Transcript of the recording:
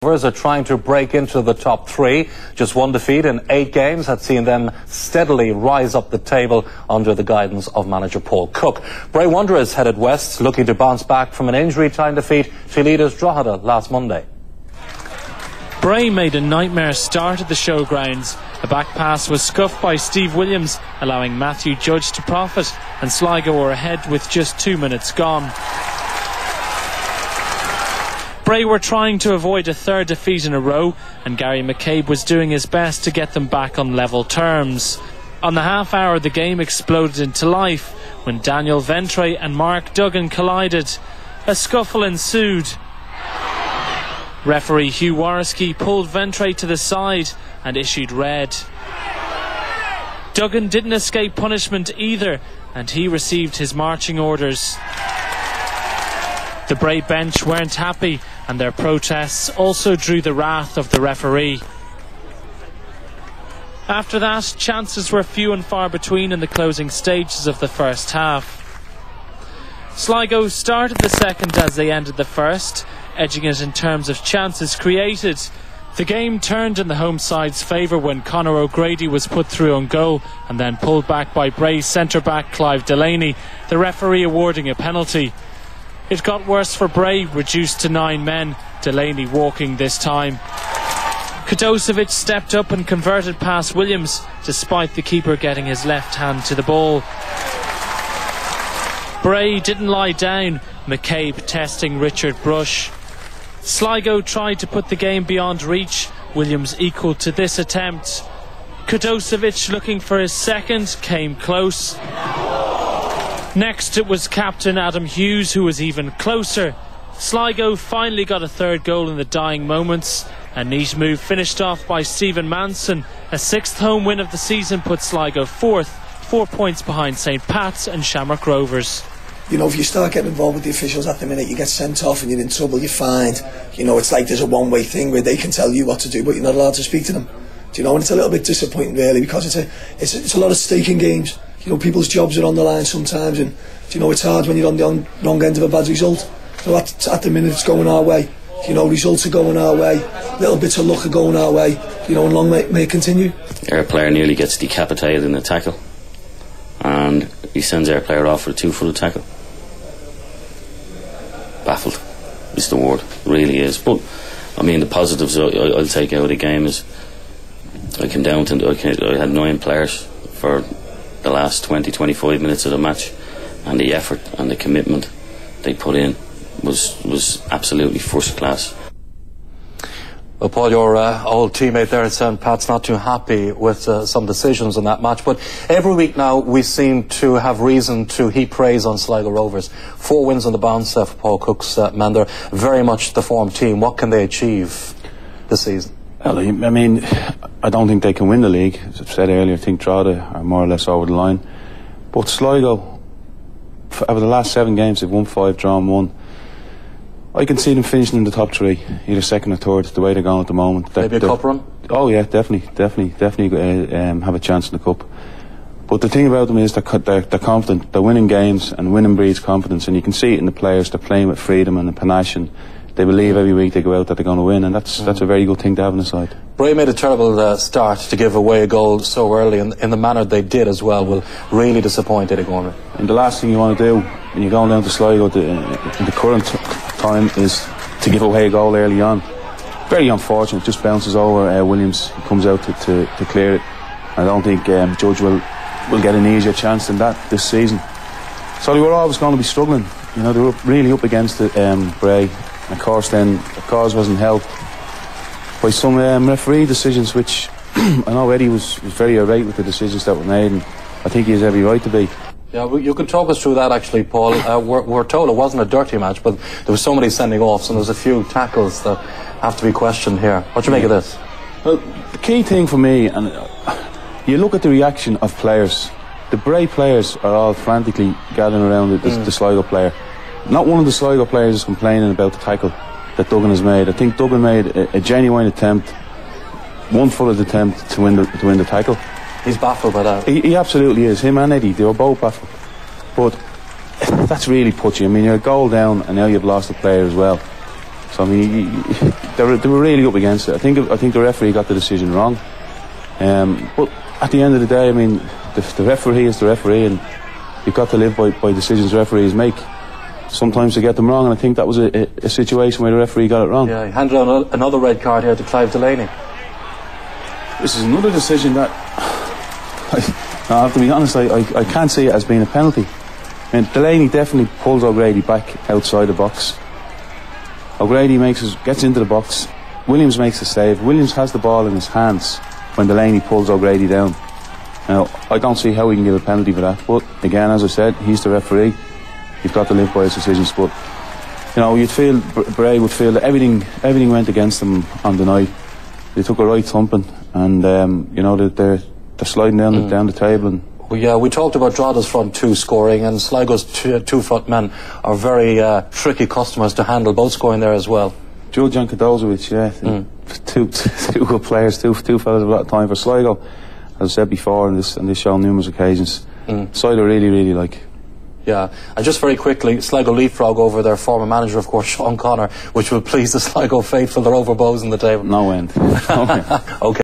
Rovers are trying to break into the top three. Just one defeat in 8 games had seen them steadily rise up the table under the guidance of manager Paul Cook. Bray Wanderers headed west, looking to bounce back from an injury-time defeat to leaders Drogheda last Monday. Bray made a nightmare start at the showgrounds. A back pass was scuffed by Steve Williams, allowing Matthew Judge to profit, and Sligo were ahead with just 2 minutes gone. Bray were trying to avoid a third defeat in a row, and Gary McCabe was doing his best to get them back on level terms. On the half hour, the game exploded into life when Daniel Ventre and Mark Duggan collided. A scuffle ensued. Referee Hugh Warriski pulled Ventre to the side and issued red. Duggan didn't escape punishment either, and he received his marching orders. The Bray bench weren't happy, and their protests also drew the wrath of the referee. After that, chances were few and far between in the closing stages of the first half. Sligo started the second as they ended the first, edging it in terms of chances created. The game turned in the home side's favour when Conor O'Grady was put through on goal and then pulled back by Bray's centre-back Clive Delaney, the referee awarding a penalty. It got worse for Bray, reduced to 9 men, Delaney walking this time. Kodosevic stepped up and converted past Williams, despite the keeper getting his left hand to the ball. Bray didn't lie down, McCabe testing Richard Brush. Sligo tried to put the game beyond reach, Williams equal to this attempt. Kodosevic, looking for his second, came close. Next it was captain Adam Hughes, who was even closer. Sligo finally got a third goal in the dying moments. A neat move finished off by Stephen Manson. A 6th home win of the season put Sligo 4th, 4 points behind St Pat's and Shamrock Rovers. You know, if you start getting involved with the officials at the minute, you get sent off and you're in trouble, you're fined. You know, it's like there's a one-way thing where they can tell you what to do, but you're not allowed to speak to them. Do you know? And it's a little bit disappointing, really, because it's a lot of stake in games. You know, people's jobs are on the line sometimes, and you know, it's hard when you're on the wrong end of a bad result. So at the minute it's going our way. You know, results are going our way, little bits of luck are going our way. You know, and long may it continue. Our player nearly gets decapitated in the tackle, and he sends our player off for a 2-footed tackle. Baffled is the word, it really is. But I mean, the positives I'll take out of the game is I had 9 players for the last 20-25 minutes of the match, and the effort and the commitment they put in was absolutely first class. Well, Paul, your old teammate there at St Pat's not too happy with some decisions in that match, but every week now we seem to have reason to heap praise on Sligo Rovers. 4 wins on the bounce for Paul Cook's men. They're very much the form team. What can they achieve this season? Well, I mean, I don't think they can win the league. As I've said earlier, I think Drogheda are more or less over the line. But Sligo, over the last 7 games, they've won 5, drawn 1. I can see them finishing in the top 3, either second or third, the way they're going at the moment. Maybe a cup run? Oh yeah, definitely have a chance in the cup. But the thing about them is they're confident. They're winning games, and winning breeds confidence, and you can see it in the players. They're playing with freedom and panache, and they believe every week they go out that they're going to win, and that's a very good thing to have on the side. Bray made a terrible start to give away a goal so early, and in the manner they did as well will really disappoint Eddie Gorman. And the last thing you want to do when you're going down to Sligo in the current time is to give away a goal early on. Very unfortunate, just bounces over Williams, comes out to clear it. I don't think Judge will get an easier chance than that this season. So they were always going to be struggling. You know, they were really up against it, Bray. Of course, then the cause wasn't helped by some referee decisions, which I know Eddie was very irate with the decisions that were made, and I think he has every right to be. Yeah, well, you can talk us through that actually, Paul. We're told it wasn't a dirty match, but there was so many sending offs, and there's a few tackles that have to be questioned here. What do you make of this? Well, the key thing for me, and you look at the reaction of players. The Bray players are all frantically gathering around the Sligo player. Not one of the Sligo players is complaining about the tackle that Duggan has made. I think Duggan made a genuine attempt, 1-footed attempt to win the tackle. He's baffled by that. He absolutely is. Him and Eddie, they were both baffled. But that's really put you. I mean, you're a goal down and now you've lost a player as well. So I mean, they were really up against it. I think the referee got the decision wrong. But at the end of the day, I mean, the referee is the referee, and you've got to live by decisions referees make. Sometimes they get them wrong, and I think that was a situation where the referee got it wrong. Yeah, he handed out another red card here to Clive Delaney. This is another decision that I have to be honest, I can't see it as being a penalty. I mean, Delaney definitely pulls O'Grady back outside the box. O'Grady gets into the box. Williams makes a save. Williams has the ball in his hands when Delaney pulls O'Grady down. Now, I don't see how we can give a penalty for that, but again, as I said, he's the referee. You've got to live by his decisions, but you know, you'd feel Bray would feel that everything went against them on the night. They took a right thumping, and you know, they're sliding down the table. And well, yeah, we talked about Droghed's front two scoring, and Sligo's two front men are very tricky customers to handle, both scoring there as well. Judge and Kadozovic, yeah, two good players, two fellas with a lot of time for Sligo. As I said before, and this show on numerous occasions, side I really like. Yeah, and just very quickly, Sligo leapfrog over their former manager, of course, Sean Connor, which will please the Sligo faithful. They're over bows in the table. No end. Okay.